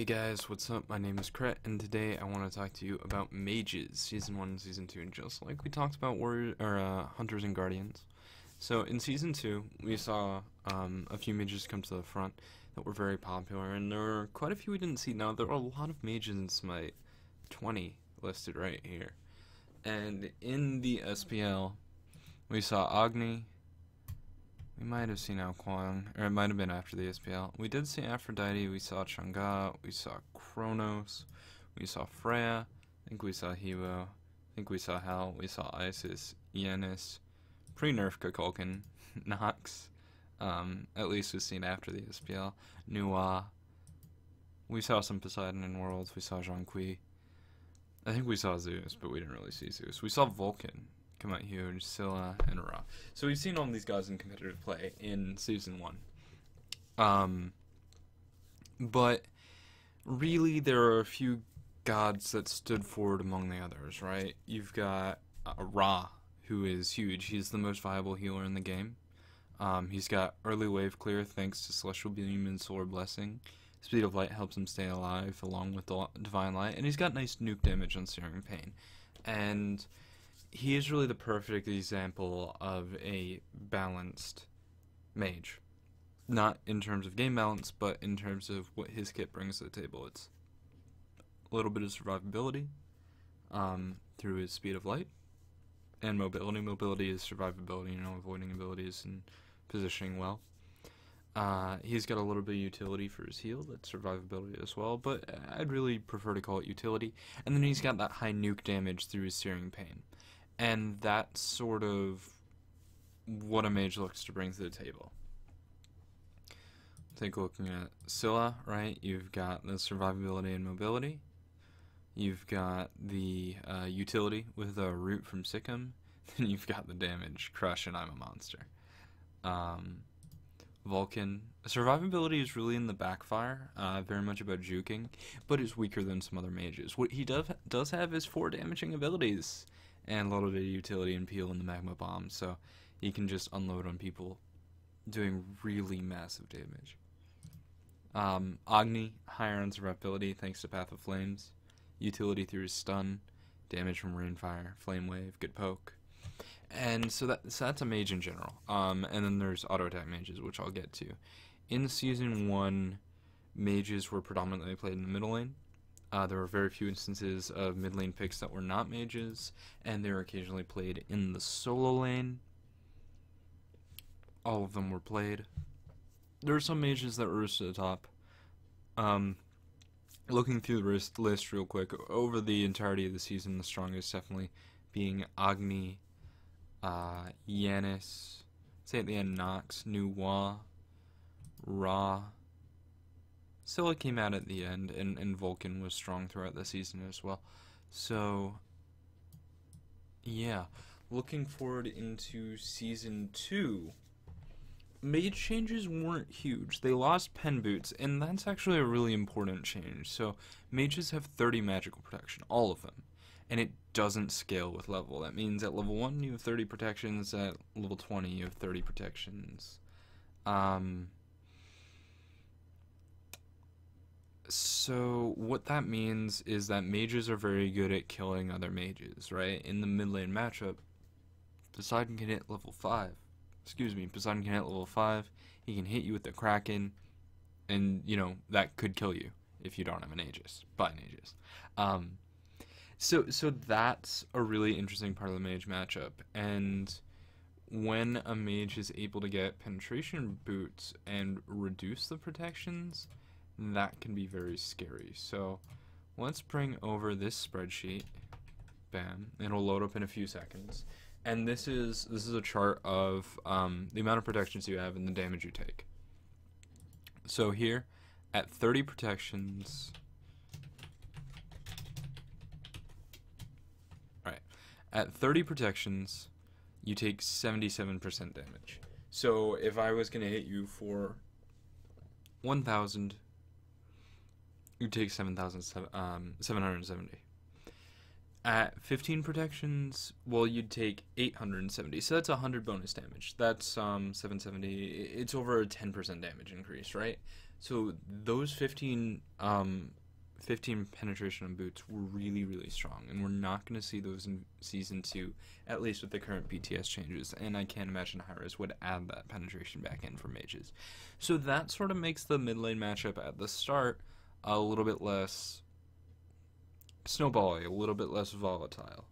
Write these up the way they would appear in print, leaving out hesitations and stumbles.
Hey guys, what's up? My name is Kret, and today I want to talk to you about mages, Season 1 and Season 2, just like we talked about hunters and guardians. So in Season 2, we saw a few mages come to the front that were very popular, and there were quite a few we didn't see. Now, there are a lot of mages in Smite, 20 listed right here. And in the SPL, we saw Agni. We might have seen Ao Kuang, or it might have been after the SPL. We did see Aphrodite, we saw Chang'e, we saw Kronos, we saw Freya, I think we saw Hebo, I think we saw Hel, we saw Isis, Ienis, pre-nerf Kukulkan, Nox, at least was seen after the SPL, Nuwa, we saw some Poseidon in Worlds, we saw Zhongqi, I think we saw Zeus, but we didn't really see Zeus. We saw Vulcan come out huge, Scylla, and Ra. So we've seen all these guys in competitive play in Season 1. But really there are a few gods that stood forward among the others, right? You've got Ra, who is huge. He's the most viable healer in the game. He's got early wave clear thanks to Celestial Beam and Solar Blessing. Speed of Light helps him stay alive along with the Divine Light. And he's got nice nuke damage on Searing Pain. And he is really the perfect example of a balanced mage. Not in terms of game balance, but in terms of what his kit brings to the table. It's a little bit of survivability through his speed of light, and mobility. Mobility is survivability, avoiding abilities and positioning well. He's got a little bit of utility for his heal, that's survivability as well, but I'd really prefer to call it utility. And then he's got that high nuke damage through his Searing Pain. And that's sort of what a mage looks to bring to the table. Take a look at Scylla, right? You've got the survivability and mobility. You've got the utility with a root from Sikkim. Then you've got the damage, Crush, and I'm a Monster. Vulcan. Survivability is really in the backfire, very much about juking, but is weaker than some other mages. What he does have is 4 damaging abilities, and a little bit of utility and peel in the Magma Bomb, so he can just unload on people, doing really massive damage. Agni, higher on survivability thanks to Path of Flames, utility through his stun, damage from Rainfire, Flame Wave, good poke. And so that's a mage in general. And then there's auto attack mages, which I'll get to. In Season 1, mages were predominantly played in the middle lane. There were very few instances of mid lane picks that were not mages, and they were occasionally played in the solo lane. All of them were played. There were some mages that rose to the top. Looking through the list real quick, over the entirety of the season, the strongest definitely being Agni, Ienis, say at the end Nox, Nuwa, Ra. Scylla came out at the end, and Vulcan was strong throughout the season as well. So, yeah. Looking forward into Season 2, mage changes weren't huge. They lost pen boots, and that's actually a really important change. So, mages have 30 magical protection, all of them. And it doesn't scale with level. That means at level 1 you have 30 protections, at level 20 you have 30 protections. So what that means is that mages are very good at killing other mages, right? In the mid lane matchup, Poseidon can hit level 5. Poseidon can hit level 5, he can hit you with the Kraken, and, that could kill you if you don't have an Aegis, buy an Aegis. So that's a really interesting part of the mage matchup, and when a mage is able to get penetration boots and reduce the protections, that can be very scary. So let's bring over this spreadsheet. Bam. It'll load up in a few seconds. And this is a chart of the amount of protections you have and the damage you take. So here, at 30 protections, at 30 protections, you take 77% damage. So if I was going to hit you for 1,000, you take 770. At 15 protections, well, you'd take 870. So that's 100 bonus damage. That's 770. It's over a 10% damage increase, right? So those 15 penetration on boots were really, really strong, and we're not going to see those in Season 2, at least with the current BTS changes, and I can't imagine hi-rez would add that penetration back in for mages. So that sort of makes the mid lane matchup at the start a little bit less snowbally, a little bit less volatile.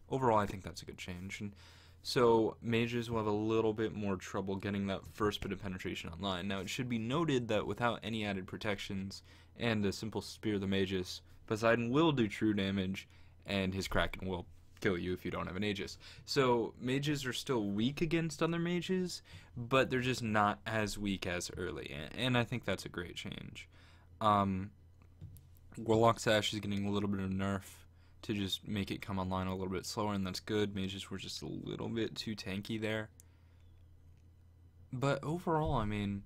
Overall, I think that's a good change. And so mages will have a little bit more trouble getting that first bit of penetration online. Now, it should be noted that without any added protections and a simple Spear of the Magus, Poseidon will do true damage, and his Kraken will kill you if you don't have an Aegis. So mages are still weak against other mages, but they're just not as weak as early, and I think that's a great change. Warlock Sash is getting a little bit of nerf to just make it come online a little bit slower, and that's good. Mages were just a little bit too tanky there. But overall, I mean,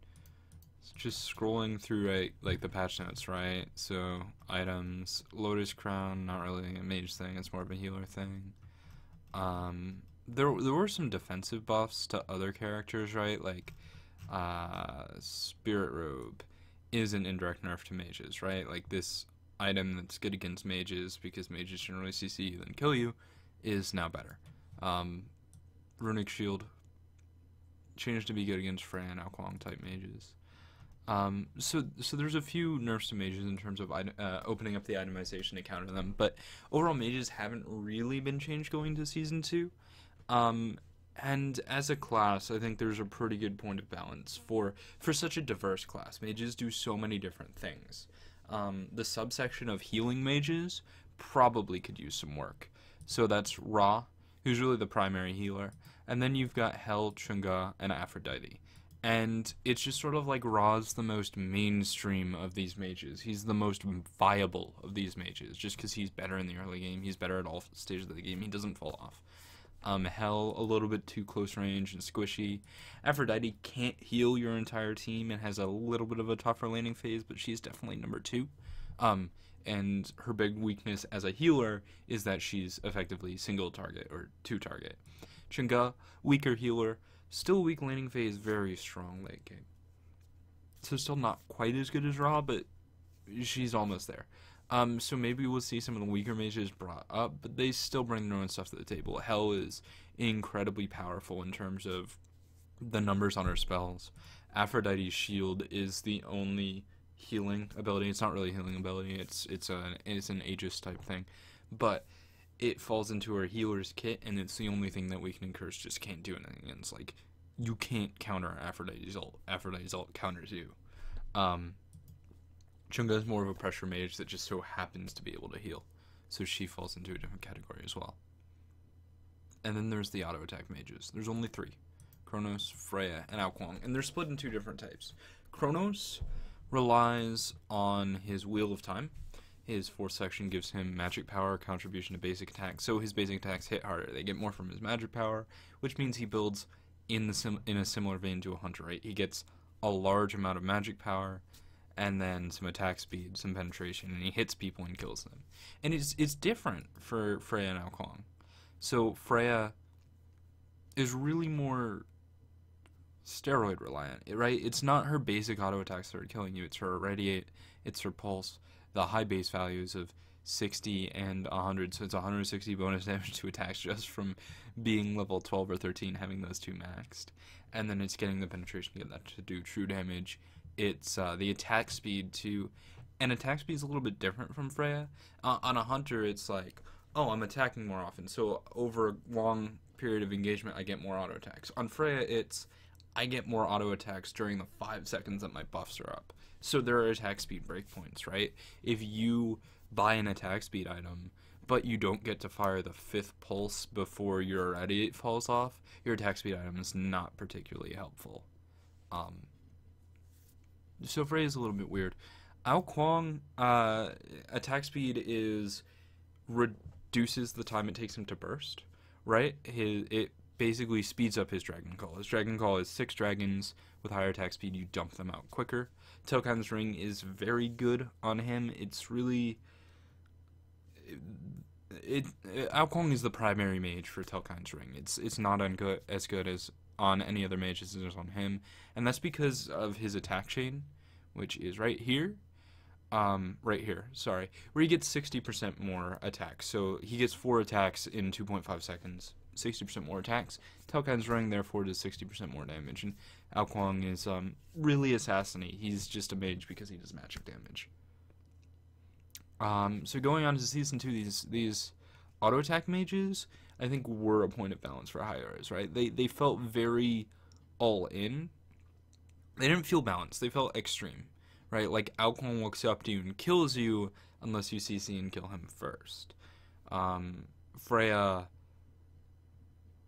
it's just scrolling through, right, like the patch notes, right? So items, Lotus Crown, not really a mage thing, it's more of a healer thing. There were some defensive buffs to other characters, right? Like Spirit Robe is an indirect nerf to mages, right? Like this item that's good against mages, because mages generally CC you then kill you, is now better. Runic Shield changed to be good against Freya and Alquang type mages. So there's a few nerfs to mages in terms of opening up the itemization to counter them, but overall mages haven't really been changed going to Season 2. And as a class, I think there's a pretty good point of balance for such a diverse class. Mages do so many different things. The subsection of healing mages probably could use some work. So that's Ra, who's really the primary healer, and then you've got Hel, Chunga, and Aphrodite. And it's just sort of like Ra's the most mainstream of these mages. He's the most viable of these mages, just because he's better in the early game. He's better at all stages of the game. He doesn't fall off. Hel, a little bit too close range and squishy. Aphrodite can't heal your entire team and has a little bit of a tougher laning phase, but she's definitely number 2. And her big weakness as a healer is that she's effectively single target or 2 target. Chunga, weaker healer, still weak laning phase, very strong late game. So still not quite as good as Ra, but she's almost there. So maybe we'll see some of the weaker mages brought up, but they still bring their own stuff to the table. Hel is incredibly powerful in terms of the numbers on her spells. Aphrodite's shield is the only healing ability. It's not really a healing ability. It's an Aegis type thing, but it falls into her healer's kit, and it's the only thing that Weakening Curse just can't do anything against. Like, you can't counter Aphrodite's ult. Aphrodite's ult counters you. Chunga is more of a pressure mage that just so happens to be able to heal, so she falls into a different category as well. And then there's the auto attack mages. There's only 3: Kronos, Freya, and Alquang, and they're split in 2 different types. Kronos relies on his Wheel of Time. His 4th section gives him magic power, contribution to basic attacks, so his basic attacks hit harder. They get more from his magic power, which means he builds in a similar vein to a hunter, right? He gets a large amount of magic power, and then some attack speed, some penetration, and he hits people and kills them. And it's different for Freya and Alquang. So Freya is really more steroid reliant, right? It's not her basic auto attacks that are killing you. It's her Irradiate, it's her Pulse, the high base values of 60 and 100, so it's 160 bonus damage to attacks just from being level 12 or 13, having those 2 maxed. And then it's getting the penetration to get that to do true damage. It's the attack speed too, and attack speed is a little bit different from Freya. On a hunter, it's like, oh, I'm attacking more often, so over a long period of engagement, I get more auto attacks. On Freya, it's I get more auto attacks during the 5 seconds that my buffs are up. So there are attack speed breakpoints, right? If you buy an attack speed item, but you don't get to fire the 5th pulse before your Irradiate falls off, your attack speed item is not particularly helpful. So Freya is a little bit weird. Alquang, attack speed reduces the time it takes him to burst, right? It basically speeds up his Dragon Call. His Dragon Call is 6 dragons. With higher attack speed, you dump them out quicker. Telkind's Ring is very good on him. It's really... Alquang is the primary mage for Telkind's Ring. It's not as good as on any other mage as it is on him, and that's because of his attack chain, which is right here. Right here, sorry, where he gets 60% more attacks. So he gets 4 attacks in 2.5 seconds, 60% more attacks. Telkai's running, therefore does 60% more damage. And Aokwang is really assassiny. He's just a mage because he does magic damage. So going on to Season 2, these auto attack mages, I think, were a point of balance for hi-rez, right? They felt very all in. They didn't feel balanced. They felt extreme, right? Like, Aokwang walks up to you and kills you unless you CC and kill him first. Freya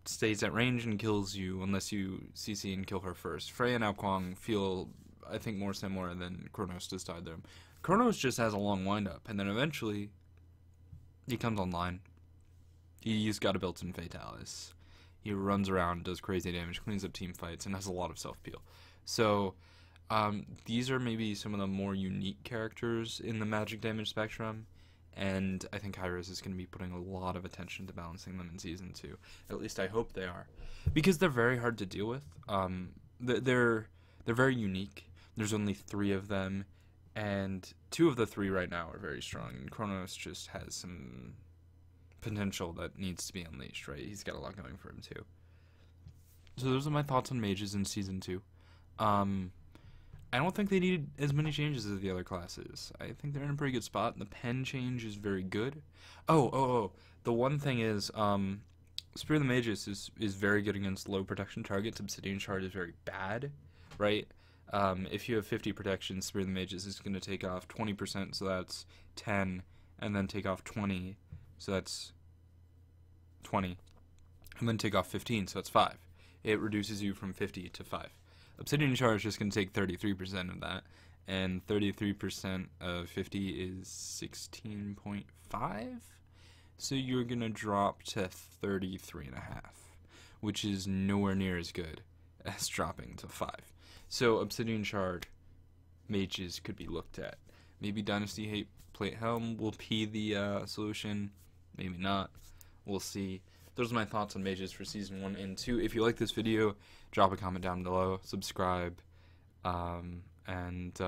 stays at range and kills you unless you CC and kill her first. Freya and Aokwang feel, I think, more similar than Kronos does to them. Kronos just has a long windup, and then eventually he comes online. He's got a built-in Fatalis. He runs around, does crazy damage, cleans up team fights, and has a lot of self-peel. So, these are maybe some of the more unique characters in the magic damage spectrum, and I think hi-rez is going to be putting a lot of attention to balancing them in Season 2. At least I hope they are. Because they're very hard to deal with. They're very unique. There's only 3 of them, and 2 of the 3 right now are very strong, and Kronos just has some potential that needs to be unleashed, right? He's got a lot going for him, too. So those are my thoughts on mages in Season 2. I don't think they need as many changes as the other classes. I think they're in a pretty good spot. The pen change is very good. Oh. The one thing is, Spear of the Magus is very good against low protection targets. Obsidian Shard is very bad, right? If you have 50 protection, Spear of the Magus is going to take off 20%, so that's 10, and then take off 20, so that's 20, and then take off 15, so that's 5. It reduces you from 50 to 5. Obsidian Shard is just going to take 33% of that, and 33% of 50 is 16.5, so you're going to drop to 33.5, which is nowhere near as good as dropping to 5. So Obsidian Shard mages could be looked at. Maybe Dynasty Hate Plate Helm will be the solution, maybe not, we'll see. Those are my thoughts on mages for Season 1 and 2. If you like this video, drop a comment down below, subscribe, and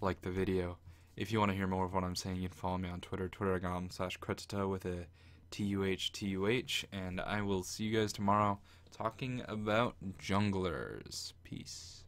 like the video. If you want to hear more of what I'm saying, you can follow me on Twitter, twitter.com/Kretuhtuh with a TUH, and I will see you guys tomorrow talking about junglers. Peace.